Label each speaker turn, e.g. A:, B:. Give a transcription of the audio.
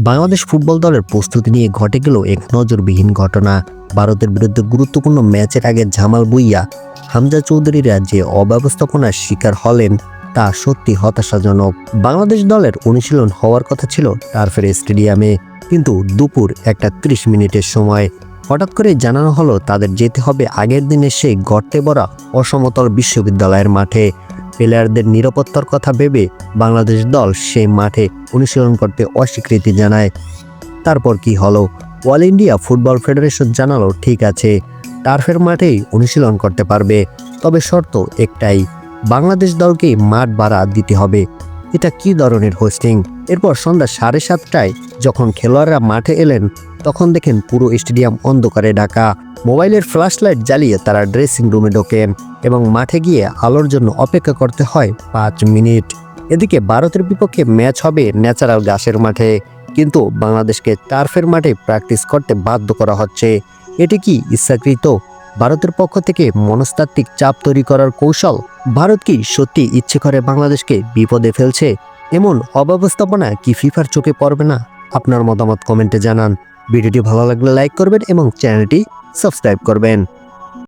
A: Bangladesh football দলের প্রস্তুতি নিয়ে ঘটে গেল এক নজরবিহীন ঘটনা। ভারতের বিরুদ্ধে গুরুত্বপূর্ণ ম্যাচের আগে জামাল ভুঁইয়া, হামজা চৌধুরীরা যে অব্যবস্থাপনার শিকার হলেন তা সত্যি হতাশাজনক। বাংলাদেশ দলের অনুশীলন হওয়ার কথা ছিল টার্ফের স্টেডিয়ামে, কিন্তু দুপুর 1:30 সময় হঠাৎ করে জানানো হলো তাদের যেতে হবে আগের দিনে সেই গর্তে ভরা অসমতল বিশ্ববিদ্যালয়ের মাঠে। প্লেয়ারদের নিরাপত্তার কথা ভেবে বাংলাদেশ দল সেই মাঠে অনুশীলন করতে অস্বীকৃতি জানায়। তারপর কি হলো? অল ইন্ডিয়া ফুটবল ফেডারেশন জানালো ঠিক আছে, টার্ফের মাঠেই অনুশীলন করতে পারবে, তবে শর্ত একটাই, বাংলাদেশ দলকে মাঠ ভাড়া দিতে হবে। এটা কি ধরনের হোস্টিং? এরপর সন্ধ্যা 7:30টায় যখন খেলোয়াড়রা মাঠে এলেন তখন দেখেন পুরো স্টেডিয়াম অন্ধকারে ঢাকা। মোবাইলের ফ্ল্যাশ লাইট জ্বালিয়ে তারা ড্রেসিং রুমে ঢোকেন এবং মাঠে গিয়ে আলোর জন্য অপেক্ষা করতে হয় 5 মিনিট। এদিকে ভারতের বিপক্ষে ম্যাচ হবে ন্যাচারাল ঘাসের মাঠে, কিন্তু বাংলাদেশকে টার্ফের মাঠে প্র্যাকটিস করতে বাধ্য করা হচ্ছে। এটি কি ইচ্ছাকৃত? ভারতের পক্ষ থেকে মনস্তাত্ত্বিক চাপ তৈরি করার কৌশল? ভারত কি সত্যি ইচ্ছে করে বাংলাদেশকে বিপদে ফেলছে? এমন অব্যবস্থাপনা কি ফিফার চোখে পড়বে না? আপনার মতামত কমেন্টে জানান। ভিডিওটি ভালো লাগলে লাইক করবেন এবং চ্যানেলটি সাবস্ক্রাইব করবেন।